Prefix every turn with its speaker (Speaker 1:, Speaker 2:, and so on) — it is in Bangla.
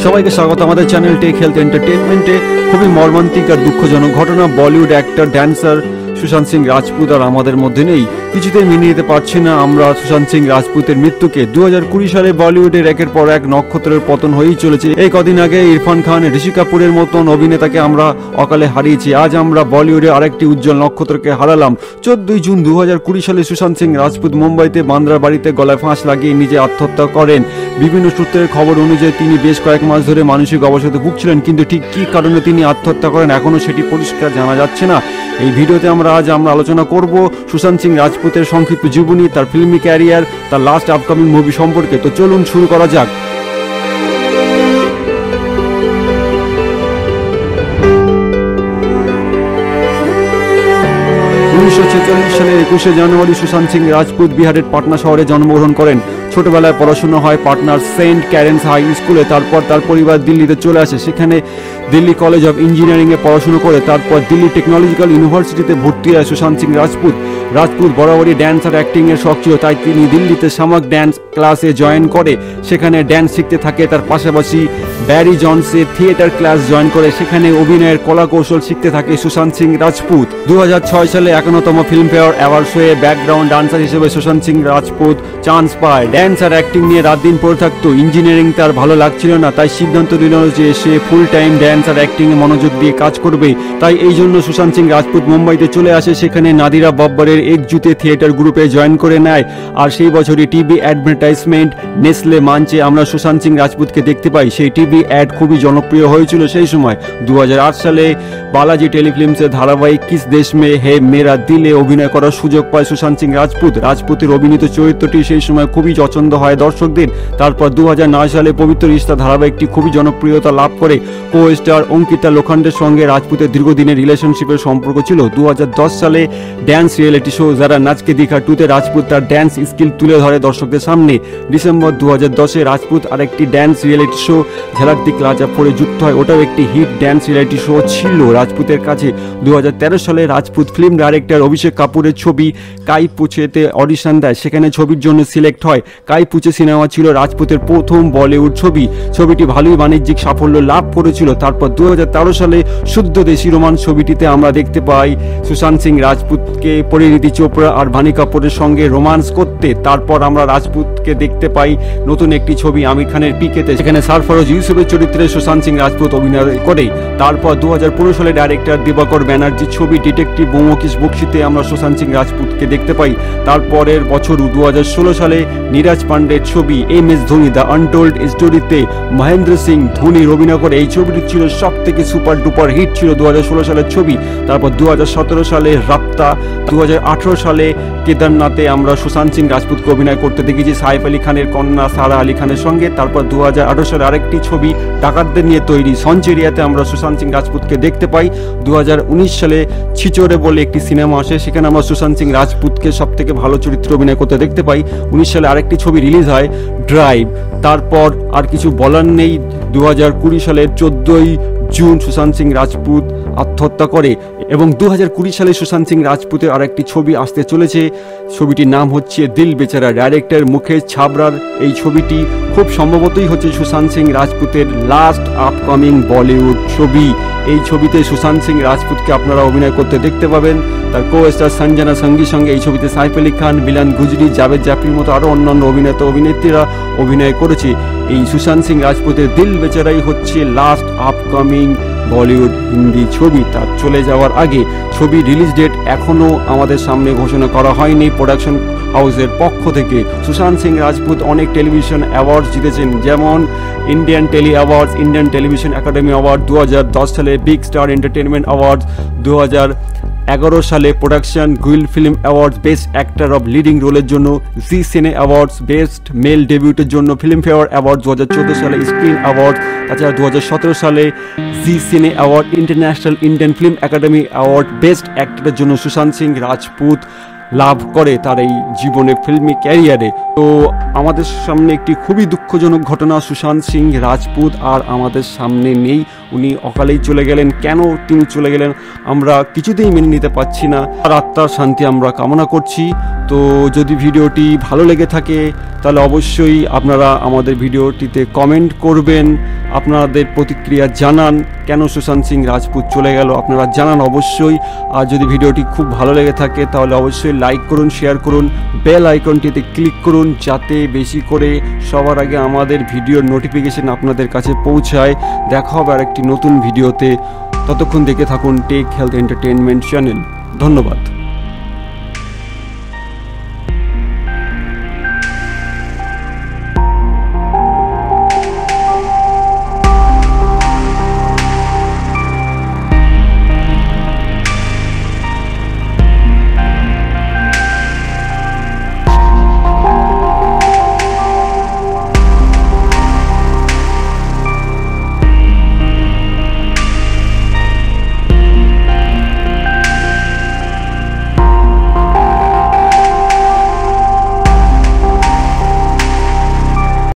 Speaker 1: সবাইকে স্বাগত আমাদের চ্যানেল টেক হেলথ এন্টারটেনমেন্টে। খুবই মর্মান্তিক আর দুঃখজনক ঘটনা, বলিউড অ্যাক্টর ড্যান্সার সুশান্ত সিং রাজপুত আর আমাদের মধ্যে নেই। কিছুতেই মেনে নিতে পারছি না আমরা সুশান্ত সিং রাজপুতের মৃত্যুকে। 2020 সালে বলিউডের একের পর এক নক্ষত্রের পতন হয়েই চলেছে। এই কদিন আগে ইরফান খান, ঋষি কাপুরের মতন অভিনেতাকে আমরা অকালে হারিয়েছি। আজ আমরা বলিউডে আরেকটি উজ্জ্বল নক্ষত্রকে হারালাম। 14 জুন 2020 সালে সুশান্ত সিং রাজপুত মুম্বাইতে বান্দ্রার বাড়িতে গলায় ফাঁস লাগিয়ে নিজে আত্মহত্যা করেন। বিভিন্ন সূত্রের খবর অনুযায়ী তিনি বেশ কয়েক মাস ধরে মানসিক অবসাদে ভুগছিলেন, কিন্তু ঠিক কী কারণে তিনি আত্মহত্যা করেন এখনও সেটি পরিষ্কার জানা যাচ্ছে না। এই ভিডিওতে আমরা আলোচনা করব সুশান্ত সিং রাজপুতের সংক্ষিপ্ত জীবনী, তার ফিল্মি ক্যারিয়ার, তার লাস্ট আপকামিং মুভি সম্পর্কে। তো চলুন শুরু করা যাক। 1946 সালের 21 জানুয়ারি সুশান্ত সিং রাজপুত বিহারের পাটনা শহরে জন্মগ্রহণ করেন। ছোটবেলায় পড়াশোনা হয় পাটনার সেন্ট ক্যারেন্স হাই স্কুলে। তারপর তার পরিবার দিল্লিতে চলে আসে। সেখানে দিল্লি কলেজ অফ ইঞ্জিনিয়ারিংয়ে পড়াশোনা করে তারপর দিল্লি টেকনোলজিক্যাল ইউনিভার্সিটিতে ভর্তি হয় সুশান্ত সিং রাজপুত। বরাবরই ড্যান্স আর অ্যাক্টিংয়ের শখ ছিল, তাই তিনি দিল্লিতে সামাক ড্যান্স ক্লাসে জয়েন করে সেখানে ড্যান্স শিখতে থাকে। তার পাশাপাশি ব্যারি জনসের থিয়েটার ক্লাস জয়েন করে সেখানে অভিনয়ের কলা কৌশল শিখতে থাকে সুশান্ত সিং রাজপুত। 2006 সালে 51তম ফিল্মফেয়ার অ্যাওয়ার্ড শোয়ে ব্যাকগ্রাউন্ড ডান্সার হিসেবে সুশান্ত সিং রাজপুত চান্স পায়। ড্যান্স আর অ্যাক্টিং নিয়ে রাত দিন পড়ে থাকতো। ইঞ্জিনিয়ারিং তার ভালো লাগছিল না, তাই সিদ্ধান্ত নিল যে সে ফুল টাইম ড্যান্স আর অ্যাক্টিংয়ে মনোযোগ দিয়ে কাজ করবে। তাই এই জন্য সুশান্ত সিং রাজপুত মুম্বাইতে চলে আসে। সেখানে নাদিরা বব্বরের একজুতে থিয়েটার গ্রুপে জয়েন করে নেয়। আর সেই বছরই টিভি অ্যাডভার্টাইজমেন্ট নেসলে মাঞ্চে আমরা সুশান্ত সিং রাজপুতকে দেখতে পাই। সেই টিভি অ্যাড খুবই জনপ্রিয় হয়েছিল সেই সময়। 2008 সালে বালাজি টেলিফিল্মসের ধারাবাহিক কিস দেশ মে হে মেরা দিলে অভিনয় করার সুযোগ পায় সুশান্ত সিং রাজপুত। রাজপুতের অভিনীত চরিত্রটি সেই সময় খুবই পছন্দ হয় দর্শকদের। তারপর 2009 সালে পবিত্র রিশতা ধারাবাহিকটি খুবই জনপ্রিয়তা লাভ করে। কো স্টার অঙ্কিতা লোখান্ডের সঙ্গে রাজপুতের দীর্ঘদিনের রিলেশনশিপের সম্পর্ক ছিল। 2010 সালে ড্যান্স রিয়েলিটি শো যারা নাচকে দিখা 2তে রাজপুত তার ড্যান্স স্কিল তুলে ধরে দর্শকদের সামনে। ডিসেম্বর 2010-এ রাজপুত আরেকটি dance reality show Jhalak Dikhla যা পরে যুক্ত হয়। ওটাও একটি হিট ড্যান্স রিয়েলিটি শো ছিল রাজপুতের কাছে। 2013 সালে রাজপুত ফিল্ম ডাইরেক্টর অভিষেক কাপুরের ছবি কাই পুচেতে অডিশন দেয়। সেখানে ছবির জন্য সিলেক্ট হয়। কাই পুচে সিনেমা ছিল রাজপুতের প্রথম বলিউড ছবি। ছবিটি ভালোই বাণিজ্যিক সাফল্য লাভ করেছিল। তারপর 2013 সালে শুদ্ধ দেশি রোমান ছবিটিতে আমরা দেখতে পাই সুশান্ত সিং রাজপুতকে পরিণীতি চোপড়া আর ভানি কাপুরের সঙ্গে রোমান্স করতে। তারপর আমরা রাজপুতকে দেখতে পাই নতুন একটি ছবি আমির খানের পিকেতে, সেখানে সারফরোজ ইউসুফের চরিত্রে সুশান্ত সিং রাজপুত অভিনয় করে। তারপর 2015 সালে ডাইরেক্টর দিবাকর ব্যানার্জির ছবি ডিটেকটিভ বোমকিশ বক্সিতে আমরা সুশান্ত সিং রাজপুতকে দেখতে পাই। তারপরের বছর 2016 সালে নীরাজ পান্ডের ছবি M S Dhoni the untold স্টোরিতে মহেন্দ্র সিং ধোনির অভিনয় করে। এই ছবিটি ছিল সব থেকে সুপার ডুপার হিট ছিল 2016 সালের ছবি। তারপর 2017 সালে রাপ্তা, 2018 সালে কেদারনাথে আমরা সুশান্ত সিং রাজপুতকে অভিনয় করতে দেখেছি সাইফ আলী খানের কন্যা সারা আলী খানের সঙ্গে। তারপর 2018 সালে আরেকটি ছবি ডাকাতদের নিয়ে তৈরি সঞ্চেরিয়াতে আমরা সুশান্ত সিং রাজপুতকে দেখতে পাই। 2019 সালে ছিচোরে বলে একটি সিনেমা আসে, সেখানে আমরা সুশান্ত সিং রাজপুতকে সব থেকে ভালো চরিত্রে অভিনয় করতে দেখতে পাই। 19 সালে আরেকটি ছবি রিলিজ হয় ড্রাইভ। তারপর আর কিছু বলার নেই। 2020 সালের 14 জুন সুশান্ত সিং রাজপুত আত্মহত্যা করে এবং 2020 সালে সুশান্ত সিং রাজপুতের আরেকটি ছবি আসতে চলেছে। ছবিটির নাম হচ্ছে দিল বেচারা, ডাইরেক্টর মুকেশ ছাবরার। এই ছবিটি খুব সম্ভবতই হচ্ছে সুশান্ত সিং রাজপুতের লাস্ট আপকামিং বলিউড ছবি। এই ছবিতে সুশান্ত সিং রাজপুতকে আপনারা অভিনয় করতে দেখতে পাবেন। তার কো স্টার সঞ্জনা সঙ্গীর সঙ্গে এই ছবিতে সাইফ আলী খান, বিলান গুজরি, জাভেদ জাফরির মতো আরও অন্যান্য অভিনেতা অভিনেত্রীরা অভিনয় করেছে। এই সুশান্ত সিং রাজপুতের দিল বেচারাই হচ্ছে লাস্ট আপকামিং বলিউড হিন্দি ছবি। তার চলে যাওয়ার আগে ছবি রিলিজ ডেট এখনও আমাদের সামনে ঘোষণা করা হয়নি প্রোডাকশন হাউসের পক্ষ থেকে। সুশান্ত সিং রাজপুত অনেক টেলিভিশন অ্যাওয়ার্ডস জিতেছেন, যেমন Indian telly awards, Indian television academy award, 2010 সালে বিগ স্টার এন্টারটেনমেন্ট অ্যাওয়ার্ডস, 2011 সালে production guild film awards best actor of leading রোলের জন্য, জি সিনে অ্যাওয়ার্ডস বেস্ট মেল ডেবিউটের জন্য, ফিল্মফেয়ার অ্যাওয়ার্ড 2014 সালে স্ক্রিন অ্যাওয়ার্ড, তাছাড়া 2017 সালে Zee cine award, international Indian film academy award best অ্যাক্টরের জন্য সুশান্ত সিং রাজপুত লাভ করে তার এই জীবনে ফিল্মি ক্যারিয়ারে। তো আমাদের সামনে একটি খুবই দুঃখজনক ঘটনা, সুশান্ত সিং রাজপুত আর আমাদের সামনে নেই। উনি অকালেই চলে গেলেন। কেন তিনি চলে গেলেন আমরা কিছুতেই মেনে নিতে পারছি না। আর আত্মার শান্তি আমরা কামনা করছি। তো যদি ভিডিওটি ভালো লেগে থাকে তাহলে অবশ্যই আপনারা আমাদের ভিডিওটিতে কমেন্ট করবেন, আপনাদের প্রতিক্রিয়া জানান। কেন সুশান্ত সিং রাজপুত চলে গেল আপনারা জানান অবশ্যই। আর যদি ভিডিওটি খুব ভালো লেগে থাকে তাহলে অবশ্যই লাইক করুন, শেয়ার করুন, বেল আইকনটিতে ক্লিক করুন, যাতে বেশি করে সবার আগে আমাদের ভিডিওর নোটিফিকেশন আপনাদের কাছে পৌঁছায়। দেখা হবে আরেকটি নতুন ভিডিওতে। ততক্ষণ দেখে থাকুন টেক হেলথ এন্টারটেনমেন্ট চ্যানেল। ধন্যবাদ।